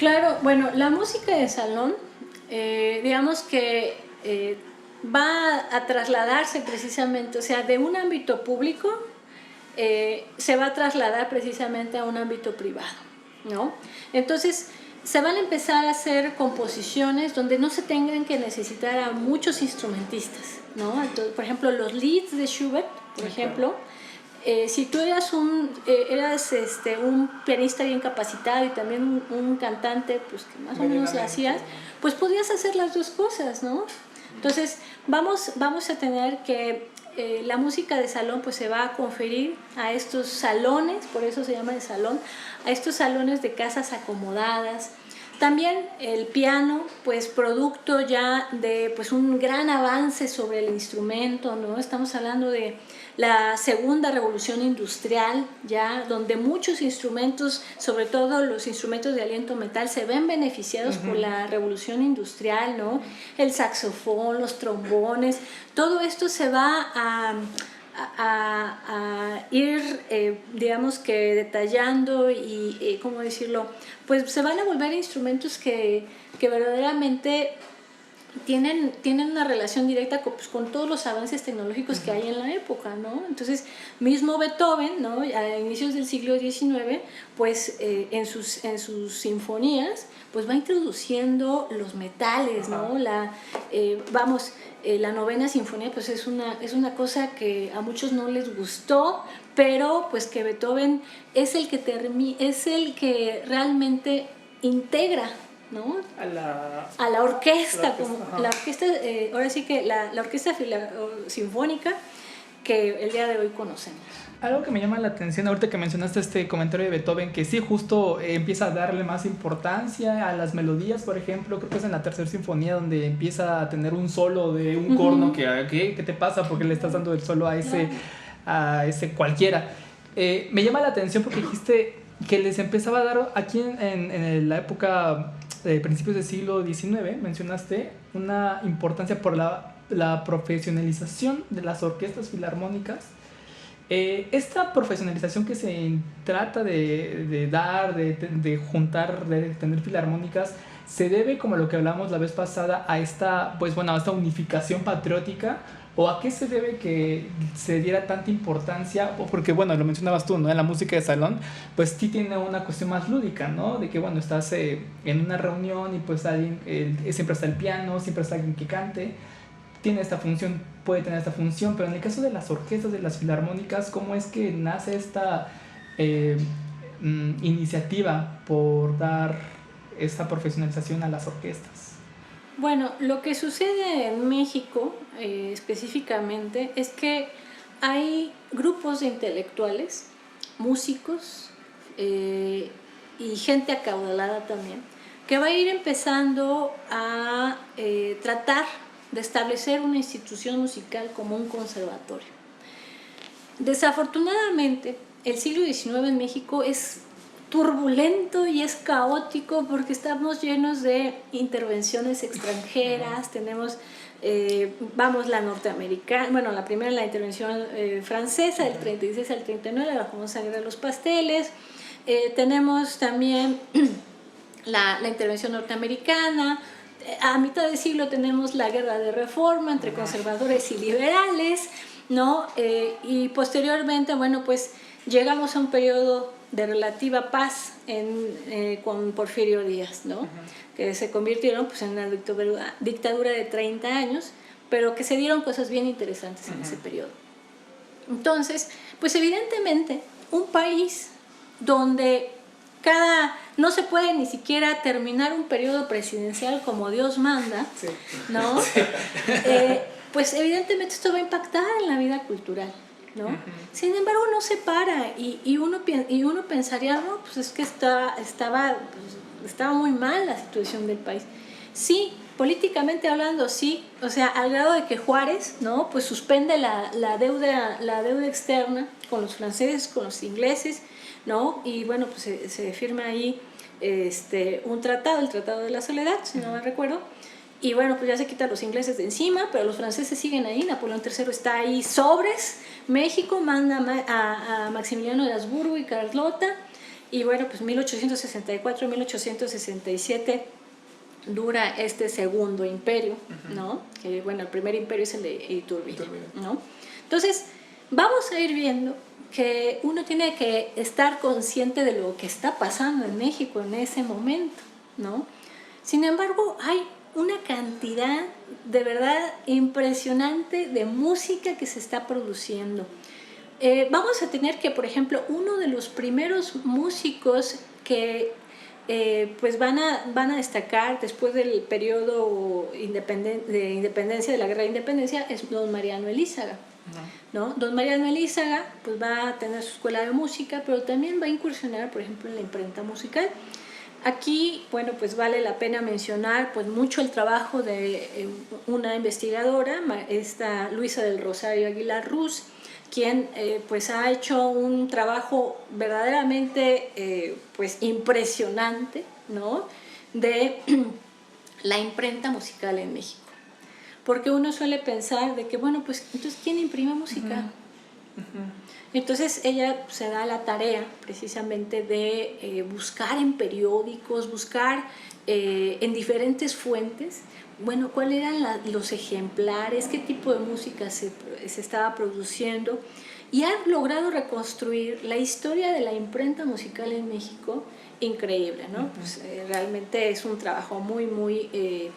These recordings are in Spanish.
Claro, bueno, la música de salón, digamos que va a trasladarse precisamente, o sea, de un ámbito público se va a trasladar precisamente a un ámbito privado, ¿no? Entonces, se van a empezar a hacer composiciones donde no se tengan que necesitar a muchos instrumentistas, ¿no? Entonces, por ejemplo, los lieds de Schubert, por ejemplo, si tú eras un pianista bien capacitado y también un cantante, pues que más o menos lo hacías, pues podías hacer las dos cosas, ¿no? Entonces, vamos a tener que la música de salón pues se va a conferir a estos salones, por eso se llama de salón, a estos salones de casas acomodadas. También el piano, pues producto ya de pues un gran avance sobre el instrumento, ¿no? Estamos hablando de la segunda revolución industrial, ya donde muchos instrumentos, sobre todo los instrumentos de aliento metal, se ven beneficiados por la revolución industrial, ¿no? El saxofón, los trombones, todo esto se va a ir, digamos que detallando y ¿cómo decirlo? Pues se van a volver instrumentos que verdaderamente tienen una relación directa con todos los avances tecnológicos que hay en la época, ¿no? Entonces, mismo Beethoven, ¿no? A inicios del siglo XIX, pues en sus sinfonías, pues va introduciendo los metales, ¿no? La novena sinfonía, pues es una cosa que a muchos no les gustó, pero pues que Beethoven es el que realmente integra, ¿no? a la orquesta, la orquesta ahora sí que la orquesta sinfónica que el día de hoy conocemos. Algo que me llama la atención ahorita que mencionaste este comentario de Beethoven, que sí, justo empieza a darle más importancia a las melodías, por ejemplo, creo que es en la tercera sinfonía donde empieza a tener un solo de un corno, ¿qué te pasa? ¿Por qué le estás dando el solo a ese cualquiera? Me llama la atención porque dijiste que les empezaba a dar aquí en la época de principios del siglo XIX, mencionaste una importancia por la profesionalización de las orquestas filarmónicas. Esta profesionalización que se trata de dar, de juntar, de tener filarmónicas, se debe, como lo que hablamos la vez pasada, a esta unificación patriótica, o a qué se debe que se diera tanta importancia, porque bueno, lo mencionabas tú, ¿no? En la música de salón, pues sí tiene una cuestión más lúdica, ¿no? De que bueno, estás en una reunión y pues alguien, siempre está el piano, siempre está alguien que cante, tiene esta función, puede tener esta función, pero en el caso de las orquestas, de las filarmónicas, ¿cómo es que nace esta iniciativa por dar esta profesionalización a las orquestas? Bueno, lo que sucede en México específicamente es que hay grupos de intelectuales, músicos y gente acaudalada también, que va a ir empezando a tratar de establecer una institución musical como un conservatorio. Desafortunadamente, el siglo XIX en México es turbulento y es caótico porque estamos llenos de intervenciones extranjeras, tenemos la norteamericana, bueno, la primera, la intervención francesa del 36 al 39, la famosa guerra de los pasteles, tenemos también la intervención norteamericana, a mitad del siglo tenemos la guerra de reforma entre conservadores y liberales, ¿no? Y posteriormente, bueno, pues llegamos a un periodo de relativa paz con Porfirio Díaz, ¿no? Que se convirtieron pues, en una dictadura de 30 años, pero que se dieron cosas bien interesantes en ese periodo. Entonces, pues evidentemente, un país donde no se puede ni siquiera terminar un periodo presidencial como Dios manda, ¿no? Pues evidentemente esto va a impactar en la vida cultural, ¿no? Sin embargo, no se para y uno pensaría, no, pues es que estaba muy mal la situación del país. Sí, políticamente hablando, sí, o sea, al grado de que Juárez, ¿no? Pues suspende la deuda externa con los franceses, con los ingleses, ¿no? Y bueno, pues se firma ahí un tratado, el Tratado de la Soledad, si no me recuerdo. Y bueno, pues ya se quitan los ingleses de encima, pero los franceses siguen ahí. Napoleón III está ahí sobres. México manda a Maximiliano de Habsburgo y Carlota. y bueno, pues 1864-1867 dura este segundo imperio, ¿no? Que bueno, el primer imperio es el de Iturbide, ¿no? Entonces, vamos a ir viendo que uno tiene que estar consciente de lo que está pasando en México en ese momento, ¿no? Sin embargo, hay una cantidad de verdad impresionante de música que se está produciendo. Vamos a tener que, por ejemplo, uno de los primeros músicos que pues van a destacar después del periodo de independencia, de la Guerra de Independencia, es don Mariano Elízaga, ¿no? Don Mariano Elízaga pues va a tener su escuela de música, pero también va a incursionar, por ejemplo, en la imprenta musical. Aquí, bueno, pues vale la pena mencionar pues mucho el trabajo de una investigadora, esta Luisa del Rosario Aguilar Ruz, quien pues ha hecho un trabajo verdaderamente pues impresionante, ¿no? De la imprenta musical en México. Porque uno suele pensar de que, bueno, pues entonces ¿quién imprime música? Entonces ella se da la tarea precisamente de buscar en periódicos, buscar en diferentes fuentes, bueno, cuáles eran los ejemplares, qué tipo de música se estaba produciendo, y han logrado reconstruir la historia de la imprenta musical en México, increíble, ¿no? Pues, realmente es un trabajo muy, muy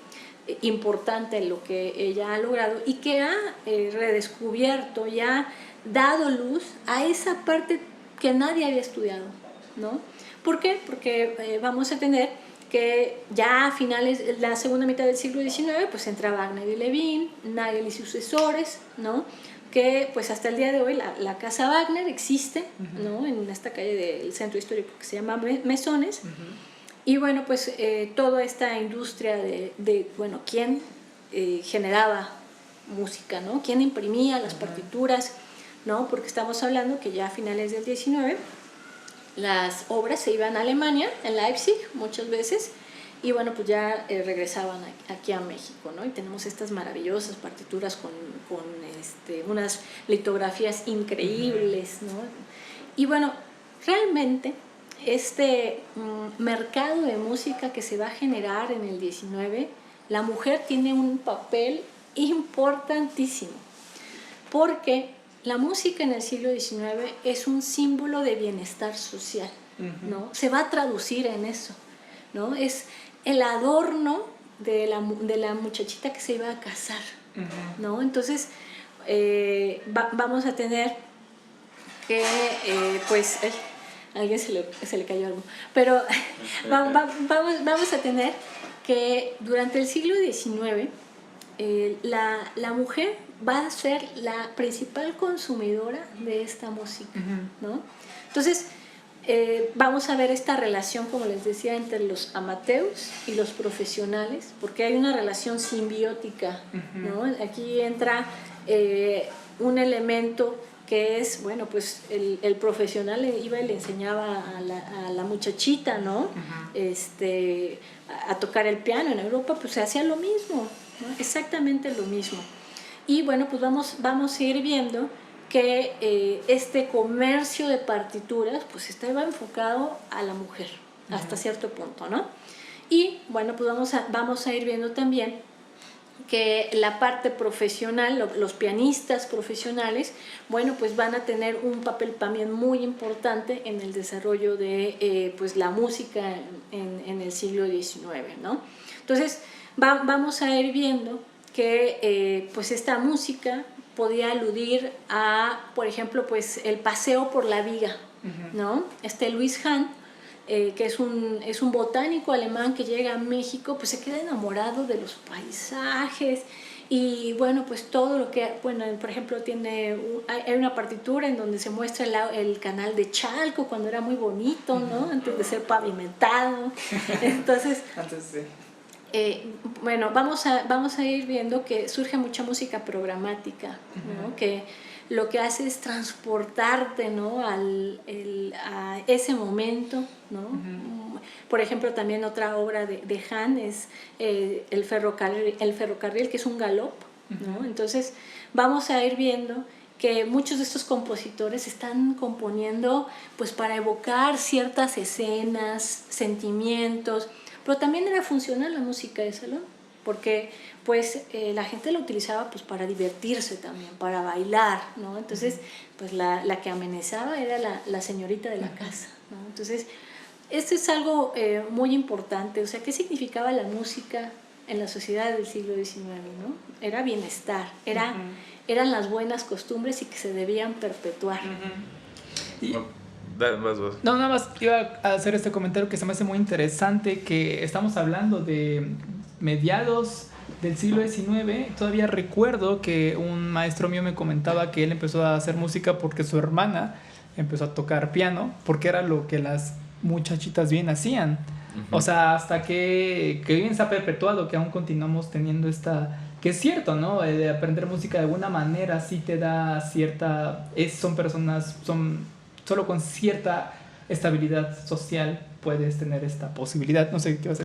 importante lo que ella ha logrado y que ha redescubierto y ha dado luz a esa parte que nadie había estudiado, ¿no? ¿Por qué? Porque vamos a tener que ya a finales, la segunda mitad del siglo XIX, pues entra Wagner y Levin, Nagel y sus sucesores, ¿no? Que pues hasta el día de hoy la Casa Wagner existe, ¿no? En esta calle del centro histórico que se llama Mesones. Y bueno, pues toda esta industria de bueno, quién generaba música, ¿no? Quién imprimía las partituras, ¿no? Porque estamos hablando que ya a finales del 19 las obras se iban a Alemania, en Leipzig muchas veces, y bueno, pues ya regresaban aquí a México, ¿no? Y tenemos estas maravillosas partituras con unas litografías increíbles, ¿no? Y bueno, realmente este mercado de música que se va a generar en el 19, la mujer tiene un papel importantísimo, porque la música en el siglo XIX es un símbolo de bienestar social, ¿no? Se va a traducir en eso, ¿no? Es el adorno de la muchachita que se iba a casar, ¿no? Entonces, vamos a tener que, pues, a alguien se le cayó algo, pero vamos a tener que durante el siglo XIX la mujer va a ser la principal consumidora de esta música, ¿no? Entonces, vamos a ver esta relación, como les decía, entre los amateurs y los profesionales, porque hay una relación simbiótica, ¿no? Aquí entra un elemento que es, bueno, pues el profesional iba y le enseñaba a la muchachita, ¿no? A tocar el piano. En Europa pues se hacía lo mismo, ¿no? Exactamente lo mismo. Y bueno, pues vamos a ir viendo que este comercio de partituras pues estaba enfocado a la mujer hasta cierto punto, ¿no? Y bueno, pues vamos a ir viendo también que la parte profesional, los pianistas profesionales, bueno, pues van a tener un papel también muy importante en el desarrollo de pues la música en el siglo XIX, ¿no? Entonces, vamos a ir viendo que pues esta música podía aludir a, por ejemplo, pues el paseo por la viga, ¿no? Luis Hahn, que es un botánico alemán que llega a México, pues se queda enamorado de los paisajes y bueno, pues todo lo que, bueno, por ejemplo, hay una partitura en donde se muestra el canal de Chalco cuando era muy bonito, ¿no? Antes de ser pavimentado. Entonces, antes sí. Bueno, vamos a ir viendo que surge mucha música programática, ¿no? Que lo que hace es transportarte, ¿no? a ese momento, ¿no? Por ejemplo, también otra obra de Hahn es el ferrocarril, que es un galop, ¿no? Entonces vamos a ir viendo que muchos de estos compositores están componiendo pues para evocar ciertas escenas, sentimientos, pero también era funcional la música de salón, porque pues la gente la utilizaba pues para divertirse también, para bailar, ¿no? Entonces pues la que amenizaba era la señorita de la casa, ¿no? Entonces esto es algo muy importante, o sea, ¿qué significaba la música en la sociedad del siglo XIX, ¿no? Era bienestar, eran las buenas costumbres y que se debían perpetuar. Y, no, nada más iba a hacer este comentario que se me hace muy interesante, que estamos hablando de mediados del siglo XIX. Todavía recuerdo que un maestro mío me comentaba que él empezó a hacer música porque su hermana empezó a tocar piano, porque era lo que las muchachitas bien hacían. O sea, hasta que bien se ha perpetuado, que aún continuamos teniendo esta... Que es cierto, ¿no? De aprender música de alguna manera sí te da cierta... son personas, solo con cierta estabilidad social puedes tener esta posibilidad. No sé qué va a ser.